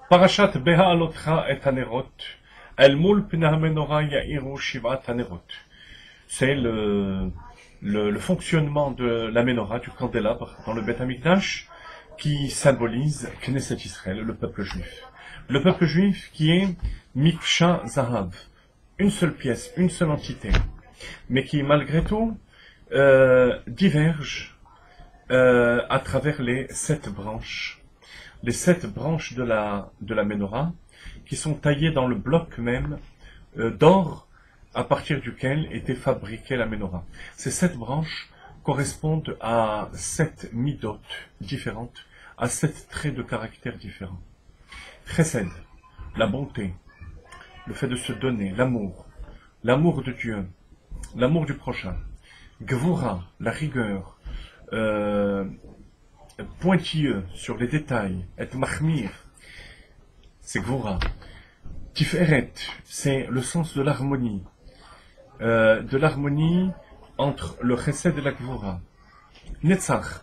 Parashat Beha'alotcha et Hanerot, El Mul Pnei HaMenorah Ya'iru Shivat Hanerot. C'est le fonctionnement de la Menorah, du candélabre, dans le Beth Amikdash, qui symbolise Knesset Israël, le peuple juif. Le peuple juif qui est Miksha Zahav, une seule pièce, une seule entité, mais qui malgré tout diverge à travers les 7 branches. Les 7 branches de la Menorah, qui sont taillées dans le bloc même d'or à partir duquel était fabriquée la Menorah. Ces 7 branches correspondent à 7 midot différentes, à 7 traits de caractère différents. Chesed, la bonté, le fait de se donner, l'amour de Dieu, l'amour du prochain. Gvura, la rigueur, pointilleux sur les détails, et mahmir, c'est Gvura. Tiferet, c'est le sens de l'harmonie entre le chesed et la Gvura. Netzach,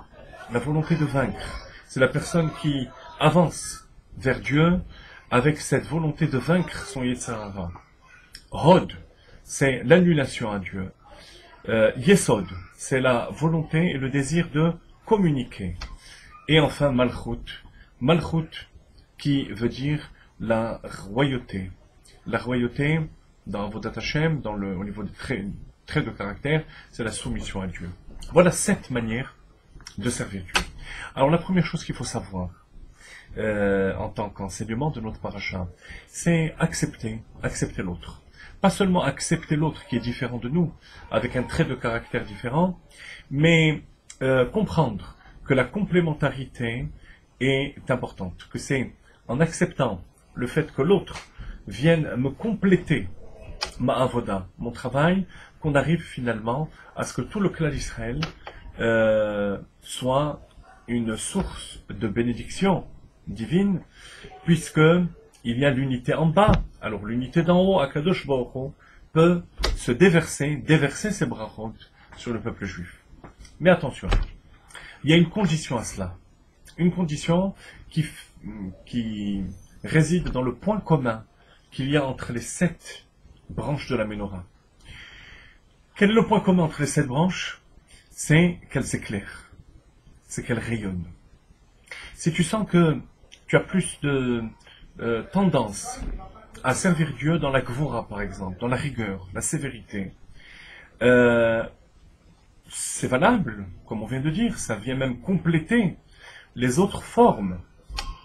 la volonté de vaincre, c'est la personne qui avance vers Dieu avec cette volonté de vaincre son Yetzer Hara. Hod, c'est l'annulation à Dieu. Yesod, c'est la volonté et le désir de communiquer. Et enfin, Malchut. Malchut, qui veut dire la royauté. La royauté, dans Avodat Hashem, au niveau des traits de caractère, c'est la soumission à Dieu. Voilà 7 manières de servir Dieu. Alors la première chose qu'il faut savoir, en tant qu'enseignement de notre paracha, c'est accepter l'autre. Pas seulement accepter l'autre qui est différent de nous, avec un trait de caractère différent, mais comprendre que la complémentarité est importante, que c'est en acceptant le fait que l'autre vienne me compléter ma avoda, mon travail, qu'on arrive finalement à ce que tout le clan d'Israël soit une source de bénédiction divine, puisque il y a l'unité en bas. Alors l'unité d'en haut, Akadosh Baruch Hu, peut se déverser ses brachot sur le peuple juif. Mais attention, il y a une condition à cela. Une condition qui réside dans le point commun qu'il y a entre les 7 branches de la Menorah. Quel est le point commun entre les 7 branches? C'est qu'elles éclairent, c'est qu'elles rayonnent. Si tu sens que tu as plus de tendance à servir Dieu dans la gvura, par exemple, dans la rigueur, la sévérité, c'est valable, comme on vient de dire, ça vient même compléter les autres formes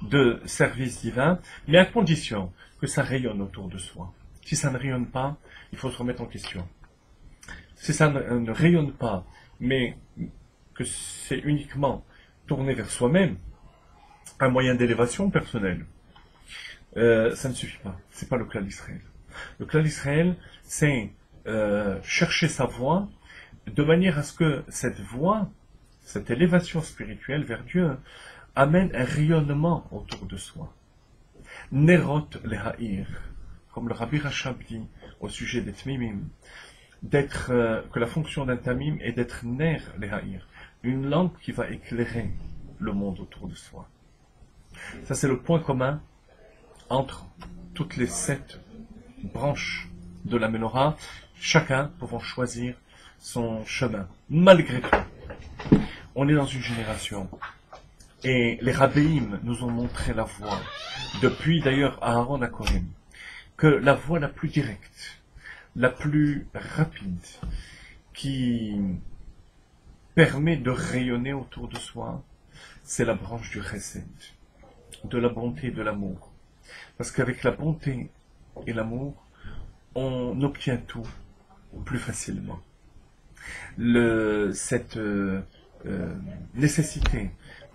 de service divin, mais à condition que ça rayonne autour de soi. Si ça ne rayonne pas, il faut se remettre en question. Si ça ne rayonne pas, mais que c'est uniquement tourné vers soi-même, un moyen d'élévation personnelle, ça ne suffit pas. C'est pas le clan d'Israël. Le clan d'Israël, c'est chercher sa voie de manière à ce que cette voie, cette élévation spirituelle vers Dieu, amène un rayonnement autour de soi. Nerot lehaïr, comme le Rabbi Rachab dit au sujet des Tmimim, que la fonction d'un Tamim est d'être ner lehaïr, une lampe qui va éclairer le monde autour de soi. Ça, c'est le point commun entre toutes les 7 branches de la Menorah, chacun pouvant choisir son chemin. Malgré tout, on est dans une génération, et les rabbéim nous ont montré la voie, depuis d'ailleurs Aaron HaKohen, que la voie la plus directe, la plus rapide, qui permet de rayonner autour de soi, c'est la branche du chesed, de la bonté et de l'amour. Parce qu'avec la bonté et l'amour, on obtient tout plus facilement. Cette nécessité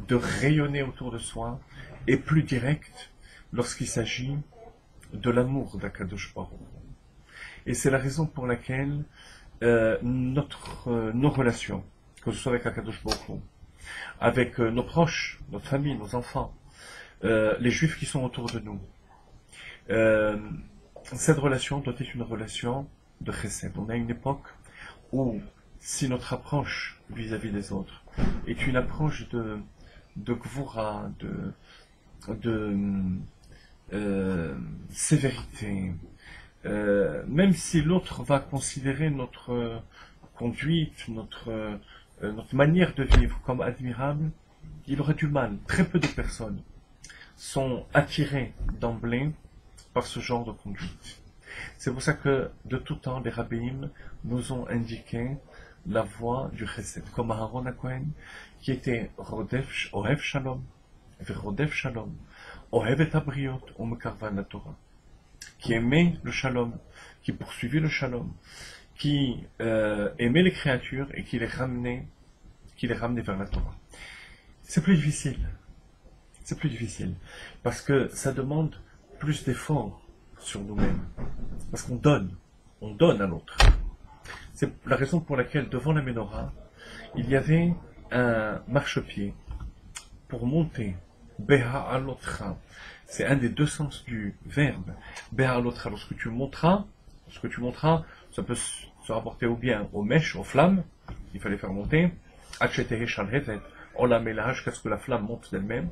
de rayonner autour de soi est plus directe lorsqu'il s'agit de l'amour d'Akadosh Baruch Hu. Et c'est la raison pour laquelle nos relations, que ce soit avec Akadosh Baruch Hu, avec nos proches, notre famille, nos enfants, les juifs qui sont autour de nous, cette relation doit être une relation de chesed. On a une époque où, si notre approche vis-à-vis des autres est une approche de gvura, sévérité, même si l'autre va considérer notre conduite, notre manière de vivre comme admirable, il aurait du mal. Très peu de personnes sont attirées d'emblée par ce genre de conduite. C'est pour ça que de tout temps, les rabbins nous ont indiqué la voie du chesed, comme Aaron HaKohen, qui était Rodef, Ohev Shalom, Rodef Shalom, Ohev et Abriot, Omekarvan la Torah, qui aimait le Shalom, qui poursuivait le Shalom, qui aimait les créatures et qui les ramenait vers la Torah. C'est plus difficile. C'est plus difficile. Parce que ça demande plus d'efforts sur nous-mêmes. Parce qu'on donne. On donne à l'autre. C'est la raison pour laquelle, devant la menorah, il y avait un marchepied pour monter. Beha alotra. C'est un des deux sens du verbe. Beha alotra. Lorsque tu monteras, ça peut se rapporter ou bien aux mèches, aux flammes, il fallait faire monter. Achetehe shalhevet. On la met là jusqu'à ce que la flamme monte d'elle-même.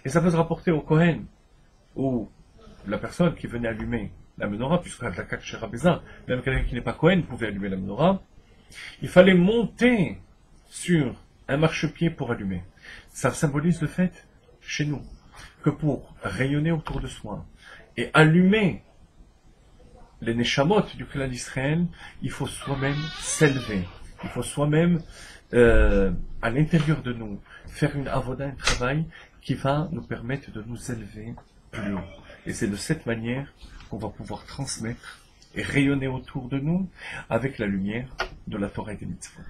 Et ça peut se rapporter au Kohen, ou la personne qui venait allumer la menorah, puisque la Kachera Bézin, même quelqu'un qui n'est pas Kohen pouvait allumer la menorah. Il fallait monter sur un marchepied pour allumer. Ça symbolise le fait, chez nous, que pour rayonner autour de soi et allumer les neshamot du clan d'Israël, il faut soi-même s'élever. Il faut soi-même, à l'intérieur de nous, faire une avoda, un travail qui va nous permettre de nous élever plus haut. Et c'est de cette manière qu'on va pouvoir transmettre et rayonner autour de nous avec la lumière de la Torah et des mitzvot.